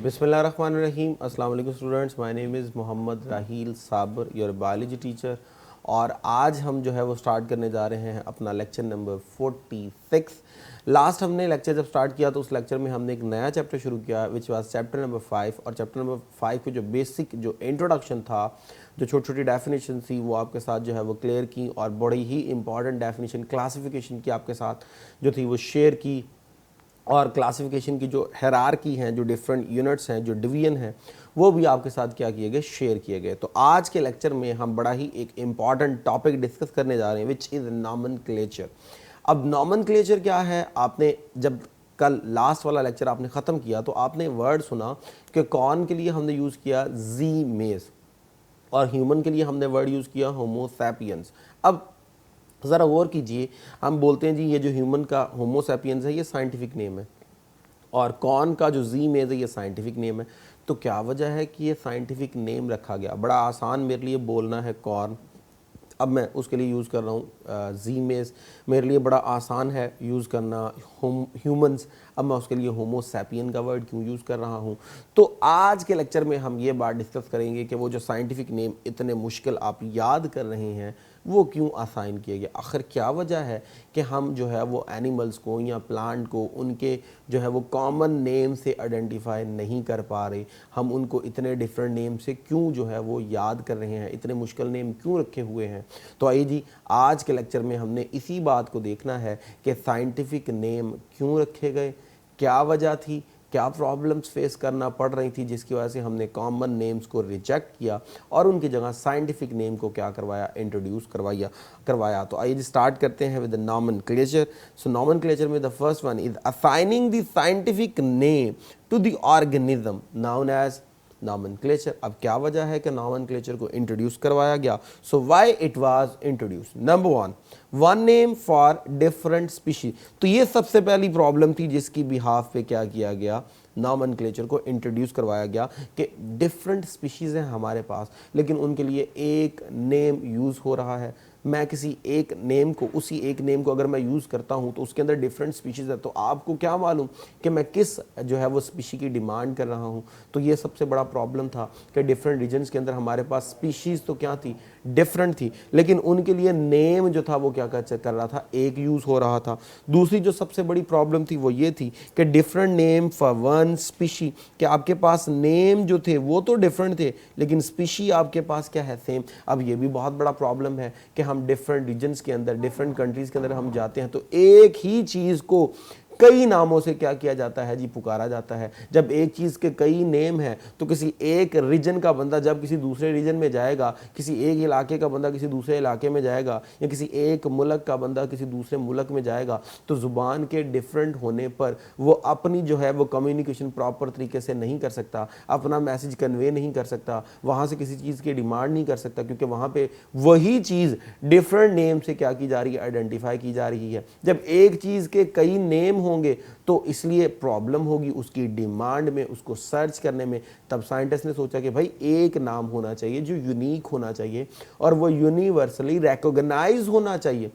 बिस्मिल्लाहिर्रहमानिर्रहीम। अस्सलाम वालेकुम students, my name is Mohammad Raheel Sabar, your biology teacher. और आज हम जो है वो स्टार्ट करने जा रहे हैं अपना लेक्चर नंबर 46। लास्ट हमने लेक्चर जब स्टार्ट किया तो उस लेक्चर में हमने एक नया चैप्टर शुरू किया विच वाज चैप्टर नंबर 5। और चैप्टर नंबर 5 के जो बेसिक जो इंट्रोडक्शन था, जो छोटी छोटी डेफिनेशन थी, वो आपके साथ जो है वो क्लियर की, और बड़ी ही इंपॉर्टेंट डेफिनेशन क्लासिफिकेशन की आपके साथ जो थी वो शेयर की। और क्लासिफिकेशन की जो हायरार्की हैं, जो डिफरेंट यूनिट्स हैं, जो डिवीजन हैं, वो भी आपके साथ क्या किए गए, शेयर किए गए। तो आज के लेक्चर में हम बड़ा ही एक इम्पॉर्टेंट टॉपिक डिस्कस करने जा रहे हैं विच इज़ नॉमेनक्लेचर। अब नॉमेनक्लेचर क्या है, आपने जब कल लास्ट वाला लेक्चर आपने ख़त्म किया तो आपने वर्ड सुना कि कौन के लिए हमने यूज़ किया जी मेज, और ह्यूमन के लिए हमने वर्ड यूज़ किया होमो सैपियंस। अब ज़रा गौर कीजिए, हम बोलते हैं जी ये जो ह्यूमन का होमो सैपियंस है ये साइंटिफिक नेम है, और कौन का जो जी मेज है ये साइंटिफिक नेम है। तो क्या वजह है कि ये साइंटिफिक नेम रखा गया? बड़ा आसान मेरे लिए बोलना है कॉर्न, अब मैं उसके लिए यूज़ कर रहा हूँ जी मेज। मेरे लिए बड़ा आसान है यूज़ करना ह्यूमंस, अब मैं उसके लिए होमो सैपियन का वर्ड क्यों यूज़ कर रहा हूँ। तो आज के लेक्चर में हम ये बात डिस्कस करेंगे कि वो जो साइंटिफिक नेम इतने मुश्किल आप याद कर रहे हैं वो क्यों असाइन किए गए। आखिर क्या वजह है कि हम जो है वो एनिमल्स को या प्लांट को उनके जो है वो कॉमन नेम से आइडेंटिफाई नहीं कर पा रहे, हम उनको इतने डिफरेंट नेम से क्यों जो है वो याद कर रहे हैं, इतने मुश्किल नेम क्यों रखे हुए हैं। तो आइए जी, आज के लेक्चर में हमने इसी बात को देखना है कि साइंटिफिक नेम क्यों रखे गए, क्या वजह थी, क्या प्रॉब्लम्स फेस करना पड़ रही थी जिसकी वजह से हमने कॉमन नेम्स को रिजेक्ट किया और उनकी जगह साइंटिफिक नेम को क्या करवाया, इंट्रोड्यूस करवाया। तो आइए स्टार्ट करते हैं with the nomenclature. So nomenclature में the first one is assigning the scientific name to the organism known as nomenclature. अब क्या वजह है कि नॉमेनक्लेचर को इंट्रोड्यूस करवाया गया? So why it was introduce? Number one name for different species. तो ये सबसे पहली प्रॉब्लम थी जिसकी बिहाफ पे क्या किया गया, नॉमेनक्लेचर को इंट्रोड्यूस करवाया गया कि डिफरेंट स्पीशीज़ हैं हमारे पास, लेकिन उनके लिए एक नेम यूज़ हो रहा है। मैं किसी एक नेम को, उसी एक नेम को अगर मैं यूज़ करता हूं तो उसके अंदर डिफरेंट स्पीशीज़ है, तो आपको क्या मालूम कि मैं किस जो है वो स्पीशी की डिमांड कर रहा हूं। तो ये सबसे बड़ा प्रॉब्लम था कि डिफरेंट रीजन्स के अंदर हमारे पास स्पीशीज़ तो क्या थी, डिफरेंट थी, लेकिन उनके लिए नेम जो था वो क्या कर रहा था, एक यूज़ हो रहा था। दूसरी जो सबसे बड़ी प्रॉब्लम थी वो ये थी कि different name for one species, कि आपके पास नेम जो थे वो तो डिफरेंट थे लेकिन स्पीशी आपके पास क्या है, सेम। अब ये भी बहुत बड़ा प्रॉब्लम है कि हम डिफरेंट रीजन्स के अंदर, डिफरेंट कंट्रीज़ के अंदर हम जाते हैं तो एक ही चीज़ को कई नामों से क्या किया जाता है जी, पुकारा जाता है। जब एक चीज़ के कई नेम हैं तो किसी एक रीजन का बंदा जब किसी दूसरे रीजन में जाएगा, किसी एक इलाके का बंदा किसी दूसरे इलाके में जाएगा, या किसी एक मुल्क का बंदा किसी दूसरे मुल्क में जाएगा, तो ज़ुबान के डिफरेंट होने पर वो अपनी जो है वो कम्युनिकेशन प्रॉपर तरीके से नहीं कर सकता, अपना मैसेज कन्वे नहीं कर सकता, वहाँ से किसी चीज़ की डिमांड नहीं कर सकता, क्योंकि वहाँ पे वही चीज़ डिफरेंट नेम से क्या की जा रही है, आइडेंटिफाई की जा रही है। जब एक चीज़ के कई नेम होंगे तो इसलिए प्रॉब्लम होगी उसकी डिमांड में, उसको सर्च करने में। तब साइंटिस्ट ने सोचा कि भाई एक नाम होना चाहिए जो यूनिक होना चाहिए और वो यूनिवर्सली रिकॉग्नाइज होना चाहिए,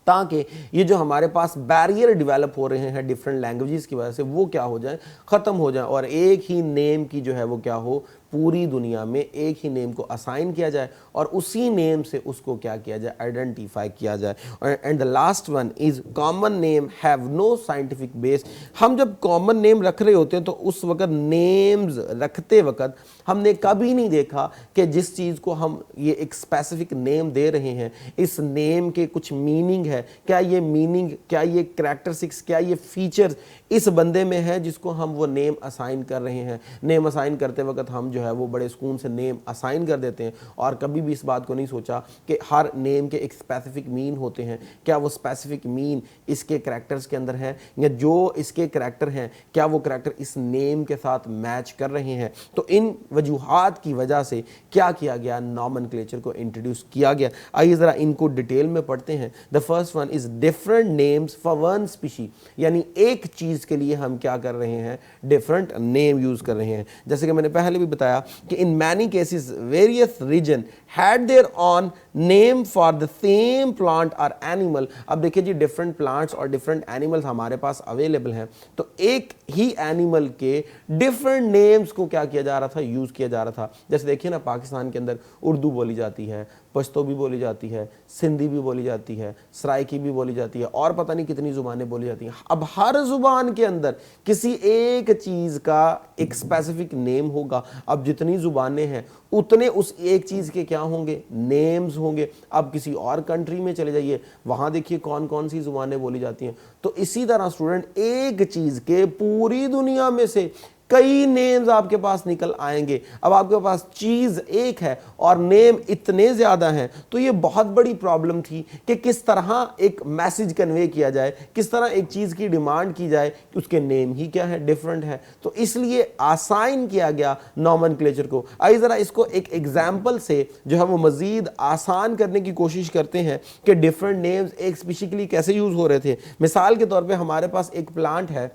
ताकि ये जो हमारे पास बैरियर डेवलप हो रहे हैं डिफरेंट लैंग्वेजेस की वजह से वो क्या हो जाए, ख़त्म हो जाए, और एक ही नेम की जो है वो क्या हो, पूरी दुनिया में एक ही नेम को असाइन किया जाए और उसी नेम से उसको क्या किया जाए, आइडेंटिफाई किया जाए। And the last one is common name have no scientific base. हम जब कॉमन नेम रख रहे होते हैं तो उस वक्त नेम्स रखते वक्त हमने कभी नहीं देखा कि जिस चीज़ को हम ये एक स्पेसिफिक नेम दे रहे हैं, इस नेम के कुछ मीनिंग है, क्या ये मीनिंग, क्या ये करैक्टरिस्टिक्स, क्या ये फीचर्स इस बंदे में है जिसको हम वो नेम असाइन कर रहे हैं। नेम असाइन करते वक्त हम जो है वो बड़े सुकून से नेम असाइन कर देते हैं और कभी भी इस बात को नहीं सोचा कि हर नेम के एक स्पेसिफिक मीन होते हैं, क्या वो स्पेसिफिक मीन इसके करैक्टर्स के अंदर है, या जो इसके करैक्टर हैं क्या वो करैक्टर इस नेम के साथ मैच कर रहे हैं। तो इन वजूहात की वजह से क्या किया गया, नॉमेनक्लेचर को इंट्रोड्यूस किया गया। आइए ज़रा इनको डिटेल में पढ़ते हैं। The first one is different names for one species, यानी एक चीज़ के लिए हम क्या कर रहे हैं, डिफरेंट नेम यूज़ कर रहे हैं। जैसे कि मैंने पहले भी बताया بتایا کہ in many cases various region had their own name for the same plant or animal. اب دیکھیں جی ڈفرنٹ پلانٹس اور ڈفرنٹ اینیملز ہمارے پاس اویلیبل ہیں, تو ایک ہی اینیمل کے ڈفرنٹ نیمز کو کیا کیا جا رہا تھا, یوز کیا جا رہا تھا. جیسے دیکھیں نا پاکستان کے اندر اردو بولی جاتی ہے, پشتو بھی بولی جاتی ہے, سندھی بھی بولی جاتی ہے, سرائکی بھی بولی جاتی ہے, اور پتہ نہیں کتنی زبانیں بولی جاتی ہیں. اب ہر زبان کے اندر کسی ایک چیز کا ایک اسپیسیفک نیم ہوگا. اب جتنی زبانیں ہیں اتنے اس ایک چیز کے کیا ہوں گے, نیمز ہوں گے. اب کسی اور کنٹری میں چلے جائیے, وہاں دیکھیے کون کون سی زبانیں بولی جاتی ہیں. تو اسی طرح اسٹوڈنٹ ایک چیز کے پوری دنیا میں سے کئی نیمز آپ کے پاس نکل آئیں گے. اب آپ کے پاس چیز ایک ہے اور نیم اتنے زیادہ ہیں, تو یہ بہت بڑی پرابلم تھی کہ کس طرح ایک میسج کنوے کیا جائے, کس طرح ایک چیز کی ڈیمانڈ کی جائے کہ اس کے نیم ہی کیا ہے, ڈیفرنٹ ہے. تو اس لیے آسائن کیا گیا نومنکلیچر کو. آئیے ذرا اس کو ایک ایگزامپل سے جو ہے وہ مزید آسان کرنے کی کوشش کرتے ہیں کہ ڈیفرنٹ نیمز ایک اسپیشی کے لیے کیسے یوز ہو رہے تھے. مثال کے طور پہ ہمارے پاس ایک پلانٹ ہے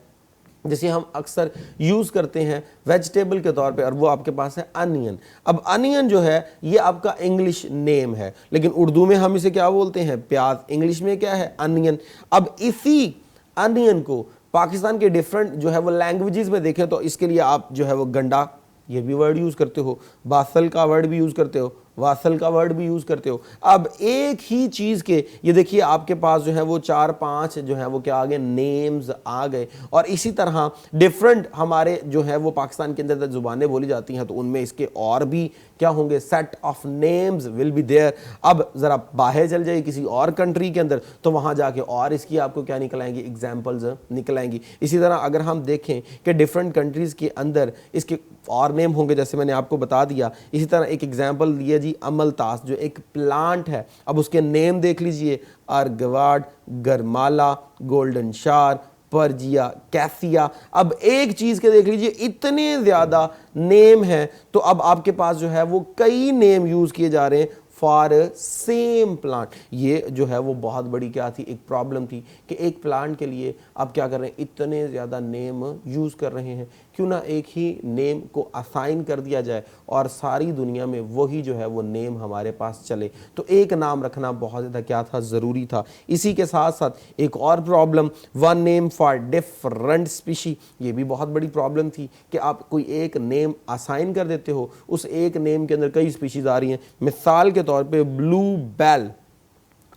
جسے ہم اکثر یوز کرتے ہیں ویجیٹیبل کے طور پہ, اور وہ آپ کے پاس ہے انین. اب انین جو ہے یہ آپ کا انگلش نیم ہے, لیکن اردو میں ہم اسے کیا بولتے ہیں, پیاز. انگلش میں کیا ہے, انین. اب اسی انین کو پاکستان کے ڈیفرنٹ جو ہے وہ لینگویجز میں دیکھیں تو اس کے لیے آپ جو ہے وہ گنڈا یہ بھی ورڈ یوز کرتے ہو, باسل کا ورڈ بھی یوز کرتے ہو, واصل کا ورڈ بھی یوز کرتے ہو. اب ایک ہی چیز کے یہ دیکھیے آپ کے پاس جو ہے وہ 4-5 جو ہے وہ کیا آ گئے, نیمز آ گئے. اور اسی طرح ڈیفرنٹ ہمارے جو ہے وہ پاکستان کے اندر زبانیں بولی جاتی ہیں, تو ان میں اس کے اور بھی کیا ہوں گے, set of names will be there. اب ذرا باہر چل جائے کسی اور کنٹری کے اندر, تو وہاں جا کے اور اس کی آپ کو کیا نکل آئیں گی, ایگزامپلز نکل آئیں گی. اسی طرح اگر ہم دیکھیں کہ ڈیفرنٹ کنٹریز کے اندر اس کے اور نیم ہوں گے, جیسے میں نے آپ کو بتا دیا. اسی طرح ایک ایگزامپل دیا جی املتاس, جو ایک پلانٹ ہے. اب اس کے نیم دیکھ لیجئے, ارگواڈ, گرمالا, گولڈن شار, پرجیا, کیفیا. اب ایک چیز کے دیکھ لیجئے اتنے زیادہ نیم ہیں, تو اب آپ کے پاس جو ہے وہ کئی نیم یوز کیے جا رہے ہیں فار سیم پلانٹ. یہ جو ہے وہ بہت بڑی کیا تھی, ایک پرابلم تھی کہ ایک پلانٹ کے لیے آپ کیا کر رہے ہیں, اتنے زیادہ نیم یوز کر رہے ہیں. کیوں نہ ایک ہی نیم کو اسائن کر دیا جائے اور ساری دنیا میں وہی جو ہے وہ نیم ہمارے پاس چلے. تو ایک نام رکھنا بہت زیادہ کیا تھا, ضروری تھا. اسی کے ساتھ ساتھ ایک اور problem, one name for different species. یہ بھی بہت بڑی پرابلم تھی کہ آپ کوئی ایک نیم اسائن کر دیتے ہو, اس ایک نیم کے اندر کئی اسپیشیز آ رہی ہیں. مثال کے طور پہ بلو بیل,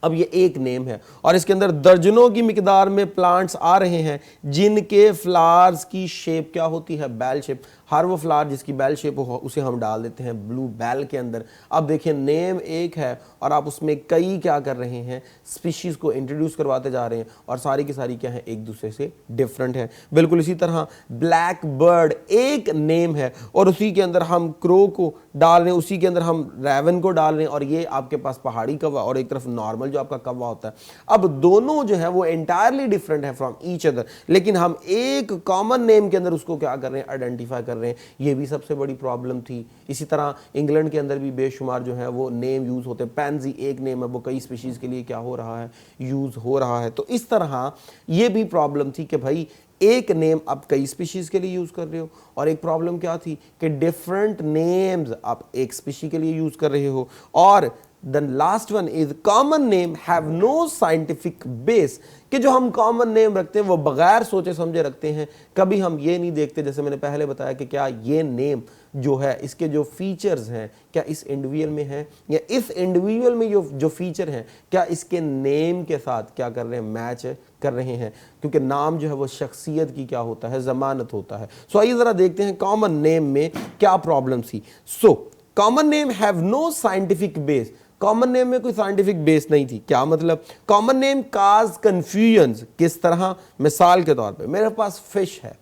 اب یہ ایک نیم ہے اور اس کے اندر درجنوں کی مقدار میں پلانٹس آ رہے ہیں جن کے فلاورز کی شیپ کیا ہوتی ہے, بیل شیپ. ہر وہ فلاور جس کی بیل شیپ ہو اسے ہم ڈال دیتے ہیں بلو بیل کے اندر. اب دیکھیں نیم ایک ہے اور آپ اس میں کئی کیا کر رہے ہیں, اسپیشیز کو انٹروڈیوس کرواتے جا رہے ہیں, اور ساری کی ساری کیا ہیں, ایک دوسرے سے ڈفرنٹ ہیں. بالکل اسی طرح بلیک برڈ ایک نیم ہے اور اسی کے اندر ہم کرو کو ڈال رہے ہیں, اسی کے اندر ہم ریون کو ڈال رہے ہیں, اور یہ آپ کے پاس پہاڑی کوا اور ایک طرف نارمل جو آپ کا کوا ہوتا ہے. اب دونوں جو ہے وہ انٹائرلی ڈفرنٹ ہے فرام ایچ ادر, لیکن ہم ایک کامن نیم کے اندر اس کو کیا کر رہے ہیں, آئیڈینٹیفائی کر رہے ہیں. یہ بھی سب سے بڑی پرابلم تھی. اسی طرح انگلینڈ کے اندر بھی بے شمار جو ہے وہ نیم یوز ہوتے ہیں. پینزی ایک نیم ہے, وہ کئی اسپیشیز کے لیے کیا ہو رہا ہے, یوز ہو رہا ہے. تو اس طرح یہ بھی پرابلم تھی کہ بھائی ایک نیم آپ کئی اسپیشیز کے لیے یوز کر رہے ہو, اور ایک پرابلم کیا تھی کہ ڈیفرنٹ نیمز آپ ایک اسپیشی کے لیے یوز کر رہے ہو. اور then last one is common name have no scientific base, کہ جو ہم کامن نیم رکھتے ہیں وہ بغیر سوچے سمجھے رکھتے ہیں. کبھی ہم یہ نہیں دیکھتے, جیسے میں نے پہلے بتایا کہ کیا یہ نیم جو ہے اس کے جو فیچرز ہیں کیا اس انڈیویجول میں ہیں, یا اس انڈیویجول میں جو فیچر ہیں کیا اس کے نیم کے ساتھ کیا کر رہے ہیں, میچ کر رہے ہیں. کیونکہ نام جو ہے وہ شخصیت کی کیا ہوتا ہے, ضمانت ہوتا ہے. سو آئیے ذرا دیکھتے ہیں کامن نیم میں کیا پرابلم تھی. So common name have no scientific base. Common name میں کوئی سائنٹیفک بیس نہیں تھی. کیا مطلب, کامن نیم کاز کنفیوژنز. کس طرح, مثال کے طور پہ میرے پاس فش ہے.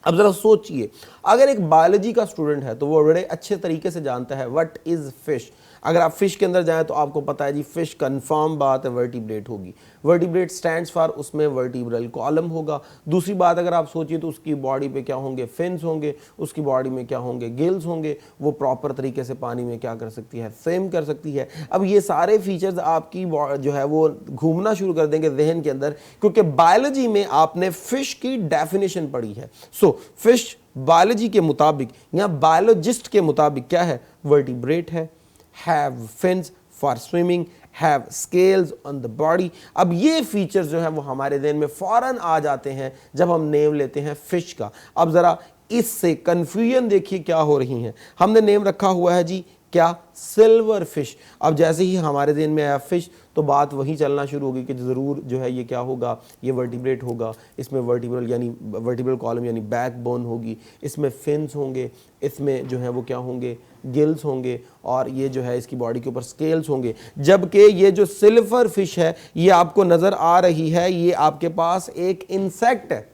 اب ذرا سوچئے, اگر ایک بایولوجی کا اسٹوڈنٹ ہے تو وہ بڑے اچھے طریقے سے جانتا ہے وٹ از فش. اگر آپ فش کے اندر جائیں تو آپ کو پتہ ہے جی فش کنفرم بات ہے ورٹیبریٹ ہوگی. ورٹیبریٹ سٹینڈز فار اس میں ورٹیبرل کالم ہوگا. دوسری بات اگر آپ سوچیے تو اس کی باڈی پہ کیا ہوں گے, فنس ہوں گے. اس کی باڈی میں کیا ہوں گے, گلز ہوں گے. وہ پراپر طریقے سے پانی میں کیا کر سکتی ہے, سویم کر سکتی ہے. اب یہ سارے فیچرز آپ کی جو ہے وہ گھومنا شروع کر دیں گے ذہن کے اندر, کیونکہ بایولوجی میں آپ نے فش کی ڈیفینیشن پڑھی ہے. سو सो फिश बायोलॉजी के मुताबिक या बायोलॉजिस्ट के मुताबिक क्या है, वर्टिब्रेट है, have fins for swimming, have scales on the body. अब ये फीचर्स जो है वो हमारे ذہن में फौरन आ जाते हैं जब हम नेम लेते हैं फिश का। अब ज़रा इससे कन्फ्यूजन देखिए क्या हो रही है। हमने नेम रखा हुआ है जी क्या, सिल्वर फिश। अब जैसे ही हमारे ذہن में आया फिश तो बात वहीं चलना शुरू होगी कि ज़रूर जो है ये क्या होगा, ये वर्टिब्रेट होगा, इसमें वर्टिब्रल कॉलम यानी बैक बोन होगी, इसमें फिन्स होंगे, इसमें जो है वो क्या होंगे, गिल्स होंगे, और ये जो है इसकी बॉडी के ऊपर स्केल्स होंगे। जबकि ये जो सिल्वर फिश है ये आपको नज़र आ रही है, ये आपके पास एक इंसेक्ट है।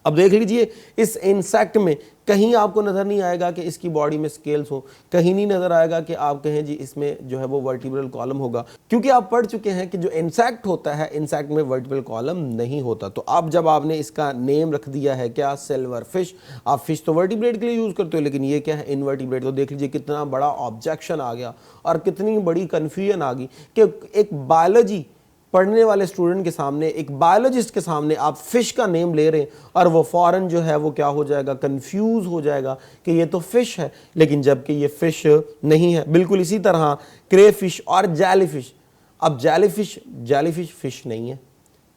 अब देख लीजिए इस इंसेक्ट में कहीं आपको नज़र नहीं आएगा कि इसकी बॉडी में स्केल्स हो, कहीं नहीं नज़र आएगा कि आप कहें जी इसमें जो है वो वर्टिब्रल कॉलम होगा, क्योंकि आप पढ़ चुके हैं कि जो इंसेक्ट होता है इंसेक्ट में वर्टिब्रल कॉलम नहीं होता। तो अब जब आपने इसका नेम रख दिया है क्या, सिल्वर फिश, आप फिश तो वर्टिब्रेट के लिए यूज़ करते हो लेकिन ये क्या है, इनवर्टिब्रेट। तो देख लीजिए कितना बड़ा ऑब्जेक्शन आ गया और कितनी बड़ी कन्फ्यूजन आ गई कि एक बायोलॉजी पढ़ने वाले स्टूडेंट के सामने, एक बायोलॉजिस्ट के सामने आप फिश का नेम ले रहे हैं और वो फौरन जो है वो क्या हो जाएगा, कंफ्यूज हो जाएगा कि ये तो फिश है, लेकिन जबकि ये फिश नहीं है। बिल्कुल इसी तरह क्रे फिश और जेलीफिश। अब जेलीफिश फिश नहीं है,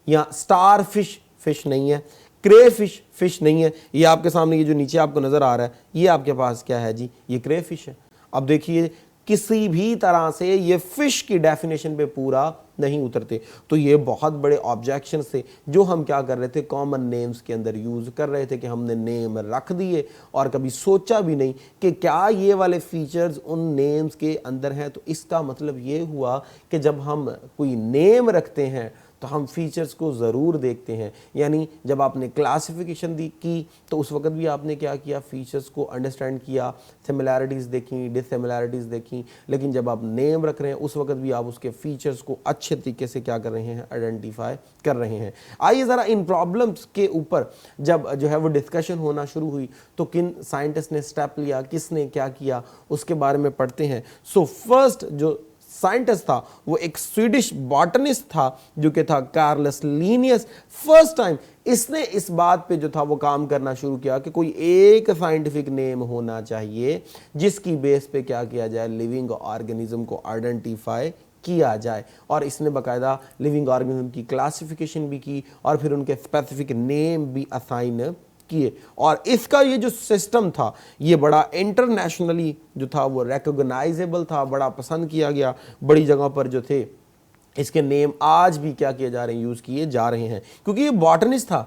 या स्टार फिश फिश नहीं है, क्रे फिश फिश नहीं है। ये आपके सामने ये जो नीचे आपको नज़र आ रहा है ये आपके पास क्या है जी, ये क्रे फिश है। अब देखिए किसी भी तरह से ये फिश की डेफिनेशन पे पूरा नहीं उतरते। तो ये बहुत बड़े ऑब्जेक्शन थे जो हम क्या कर रहे थे, कॉमन नेम्स के अंदर यूज़ कर रहे थे कि हमने नेम रख दिए और कभी सोचा भी नहीं कि क्या ये वाले फीचर्स उन नेम्स के अंदर हैं। तो इसका मतलब ये हुआ कि जब हम कोई नेम रखते हैं तो हम फीचर्स को ज़रूर देखते हैं। यानी जब आपने क्लासिफिकेशन की तो उस वक्त भी आपने क्या किया, फीचर्स को अंडरस्टैंड किया, सिमिलैरिटीज़ देखी, डिससिमिलैरिटीज़ देखी। लेकिन जब आप नेम रख रहे हैं उस वक्त भी आप उसके फीचर्स को अच्छे तरीके से क्या कर रहे हैं, आइडेंटिफाई कर रहे हैं। आइए ज़रा इन प्रॉब्लम्स के ऊपर जब जो है वो डिस्कशन होना शुरू हुई तो किन साइंटिस्ट ने स्टेप लिया, किसने क्या किया, उसके बारे में पढ़ते हैं। सो फर्स्ट जो साइंटिस्ट था वो एक स्वीडिश बॉटनिस्ट था जो कि था कार्लस लिनियस। फर्स्ट टाइम इसने इस बात पे जो था वो काम करना शुरू किया कि कोई एक साइंटिफिक नेम होना चाहिए जिसकी बेस पे क्या किया जाए, लिविंग ऑर्गेनिज्म को आइडेंटिफाई किया जाए। और इसने बाकायदा लिविंग ऑर्गेनिज्म की क्लासिफिकेशन भी की और फिर उनके स्पेसिफिक नेम भी असाइन किए। और इसका ये जो सिस्टम था ये बड़ा इंटरनेशनली जो था वो रिकॉग्नाइजेबल था, बड़ा पसंद किया गया। बड़ी जगह पर जो थे इसके नेम आज भी क्या किए जा रहे हैं, यूज़ किए जा रहे हैं। क्योंकि ये बॉटनिस्ट था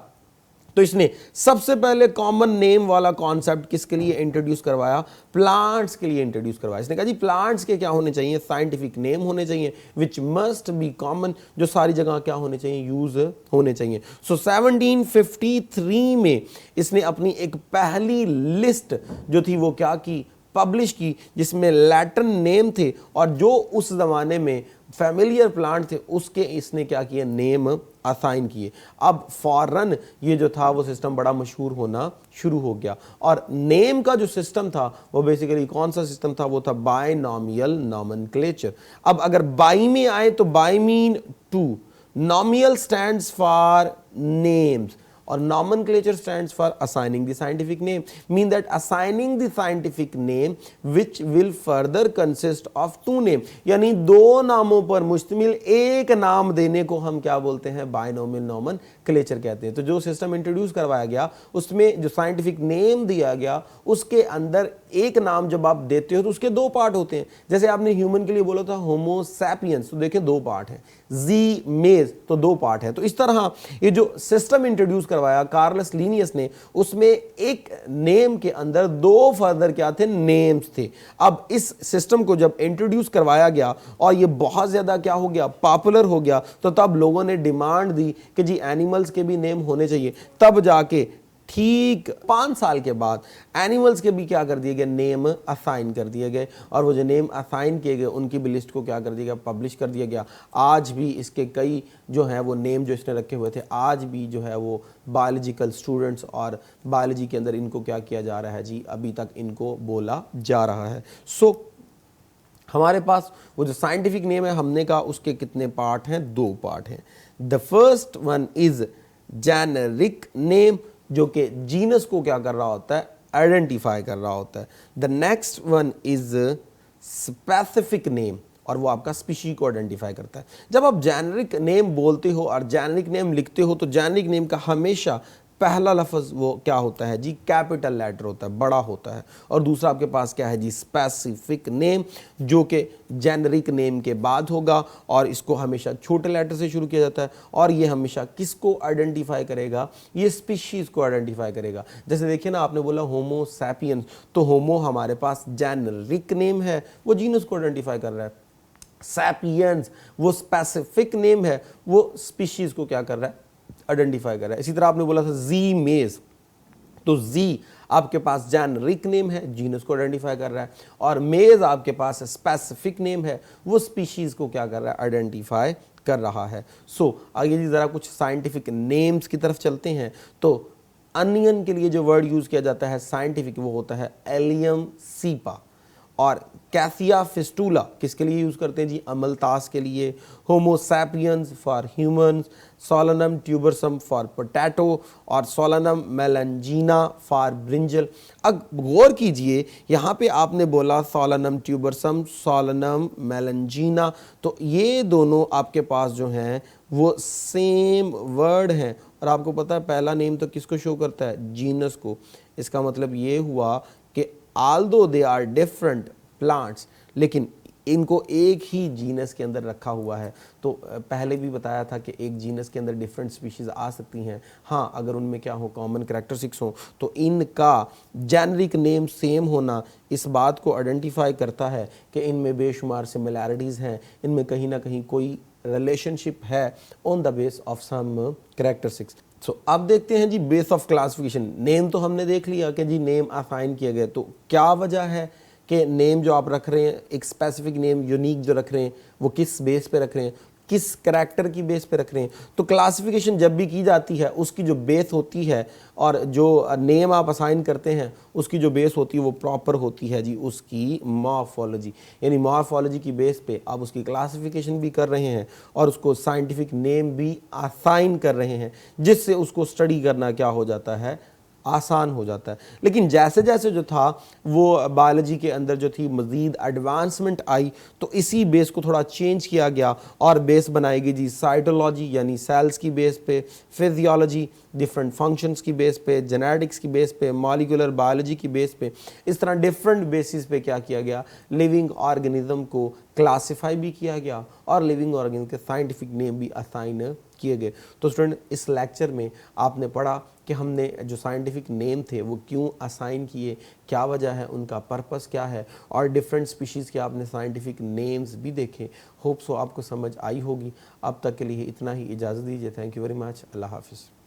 तो इसने सबसे पहले कॉमन नेम वाला कॉन्सेप्ट किसके लिए इंट्रोड्यूस करवाया, प्लांट्स के लिए इंट्रोड्यूस करवाया। इसने कहा जी प्लांट्स के क्या होने चाहिए, साइंटिफिक नेम होने चाहिए विच मस्ट बी कॉमन, जो सारी जगह क्या होने चाहिए, यूज होने चाहिए। सो 1753 में इसने अपनी एक पहली लिस्ट जो थी वो क्या की, पब्लिश की, जिसमें लैटिन नेम थे और जो उस ज़माने में फैमिलियर प्लांट थे उसके इसने क्या किए, नेम असाइन किए। अब फौरन ये जो था वो सिस्टम बड़ा मशहूर होना शुरू हो गया। और नेम का जो सिस्टम था वो बेसिकली कौन सा सिस्टम था, वो था बायनॉमियल नॉमेनक्लेचर। अब अगर बाई में आए तो bi mean two, nomial stands for names और nomenclature stands for assigning the scientific name, mean that assigning the scientific name which will further consist of two name, यानी दो नामों पर मुश्तमिल एक नाम देने को हम क्या बोलते हैं, binomial nomenclature कहते हैं। तो जो सिस्टम इंट्रोड्यूस करवाया गया उसमें जो साइंटिफिक नेम दिया गया उसके अंदर एक नाम जब आप देते हो तो उसके दो पार्ट होते हैं। जैसे आपने ह्यूमन के लिए बोला था होमो सैपियंस, तो देखें दो पार्ट हैं, जी मेज तो दो पार्ट है। तो इस तरह ये जो सिस्टम इंट्रोड्यूस करवाया कार्लस लिनियस ने, उसमें एक नेम के अंदर दो फर्दर क्या थे, नेम्स थे। अब इस सिस्टम को जब इंट्रोड्यूस करवाया गया और ये बहुत ज़्यादा क्या हो गया, पॉपुलर हो गया, तो तब लोगों ने डिमांड दी कि जी एनिमल्स के भी नेम होने चाहिए। तब जाके ठीक 5 साल के बाद एनिमल्स के भी क्या कर दिए गए, नेम असाइन कर दिए गए। और वो जो नेम असाइन किए गए उनकी भी लिस्ट को क्या कर दिया गया, पब्लिश कर दिया गया। आज भी इसके कई जो हैं वो नेम जो इसने रखे हुए थे, आज भी जो है वो बायोलॉजिकल स्टूडेंट्स और बायोलॉजी के अंदर इनको क्या किया जा रहा है जी, अभी तक इनको बोला जा रहा है। सो हमारे पास वो जो साइंटिफिक नेम है हमने कहा उसके कितने पार्ट हैं, दो पार्ट हैं। The first one is generic name, जो कि जीनस को क्या कर रहा होता है, आइडेंटिफाई कर रहा होता है। The next one is specific name, और वो आपका स्पीशी को आइडेंटिफाई करता है। जब आप जेनरिक नेम बोलते हो और जेनरिक नेम लिखते हो तो जेनरिक नेम का हमेशा पहला लफ्ज़ वो क्या होता है जी, कैपिटल लेटर होता है, बड़ा होता है। और दूसरा आपके पास क्या है जी, स्पेसिफिक नेम, जो कि जेनरिक नेम के बाद होगा और इसको हमेशा छोटे लेटर से शुरू किया जाता है। और ये हमेशा किसको आइडेंटिफाई करेगा, ये स्पीशीज़ को आइडेंटिफाई करेगा। जैसे देखिए ना, आपने बोला होमो सैपियंस, तो होमो हमारे पास जेनरिक नेम है, वो जीनस को आइडेंटिफाई कर रहा है। सैपियंस वो स्पेसिफिक नेम है, वो स्पीशीज़ को क्या कर रहा है, आइडेंटिफाई कर रहा है। इसी तरह आपने बोला था जी मेज, तो जी आपके पास जेनरिक नेम है, जीनस को आइडेंटिफाई कर रहा है, और मेज आपके पास स्पेसिफिक नेम है, वो स्पीशीज को क्या कर रहा है, आइडेंटिफाई कर रहा है। सो आगे जी जरा कुछ साइंटिफिक नेम्स की तरफ चलते हैं। तो अनियन के लिए जो वर्ड यूज किया जाता है साइंटिफिक, वो होता है एलियम सीपा। और कैसिया फिस्टूला किसके लिए यूज़ करते हैं जी, अमलतास के लिए। Homo sapiens for humans, Solanum tuberosum for potato, और सोलनम मेलंजीना फॉर ब्रिंजल। अब गौर कीजिए, यहाँ पे आपने बोला सोलनम ट्यूबरसम, सोलनम मेलंजीना, तो ये दोनों आपके पास जो हैं वो सेम वर्ड हैं। और आपको पता है पहला नेम तो किसको शो करता है, जीनस को। इसका मतलब ये हुआ कि although they are different plants, लेकिन इनको एक ही जीनस के अंदर रखा हुआ है। तो पहले भी बताया था कि एक जीनस के अंदर डिफरेंट स्पीशीज़ आ सकती हैं, हाँ अगर उनमें क्या हो, कॉमन कैरेक्टरिस्टिक्स हो। तो इनका जेनरिक नेम सेम होना इस बात को आइडेंटिफाई करता है कि इनमें बेशुमार सिमिलैरिटीज़ हैं, इनमें कहीं ना कहीं कोई रिलेशनशिप है on the base of some characteristics. So अब देखते हैं जी बेस ऑफ क्लासिफिकेशन। नेम तो हमने देख लिया कि जी नेम असाइन किए गए, तो क्या वजह है कि नेम जो आप रख रहे हैं, एक स्पेसिफिक नेम यूनिक जो रख रहे हैं, वो किस बेस पे रख रहे हैं, किस करैक्टर की बेस पे रख रहे हैं। तो क्लासिफिकेशन जब भी की जाती है उसकी जो बेस होती है और जो नेम आप असाइन करते हैं उसकी जो बेस होती है वो प्रॉपर होती है जी उसकी मॉर्फोलॉजी। यानी मॉर्फोलॉजी की बेस पे आप उसकी क्लासिफिकेशन भी कर रहे हैं और उसको साइंटिफिक नेम भी असाइन कर रहे हैं, जिससे उसको स्टडी करना क्या हो जाता है, आसान हो जाता है। लेकिन जैसे जैसे जो था वो बायोलॉजी के अंदर जो थी मज़ीद एडवांसमेंट आई, तो इसी बेस को थोड़ा चेंज किया गया और बेस बनाएगी जी साइटोलॉजी यानी सेल्स की बेस पे, फिजियोलॉजी डिफरेंट फंक्शंस की बेस पे, जेनेटिक्स की बेस पे, मॉलिक्यूलर बायोलॉजी की बेस पे। इस तरह डिफरेंट बेसिस पे क्या किया गया, लिविंग ऑर्गेनिज्म को क्लासिफाई भी किया गया और लिविंग ऑर्गेनिज्म के साइंटिफिक नेम भी असाइन किए गए। तो स्टूडेंट इस लेक्चर में आपने पढ़ा कि हमने जो साइंटिफिक नेम थे वो क्यों असाइन किए, क्या वजह है, उनका पर्पस क्या है, और डिफरेंट स्पीशीज़ के आपने साइंटिफिक नेम्स भी देखे। होप सो आपको समझ आई होगी। अब तक के लिए इतना ही, इजाज़त दीजिए। Thank you very much. अल्लाह हाफिज़।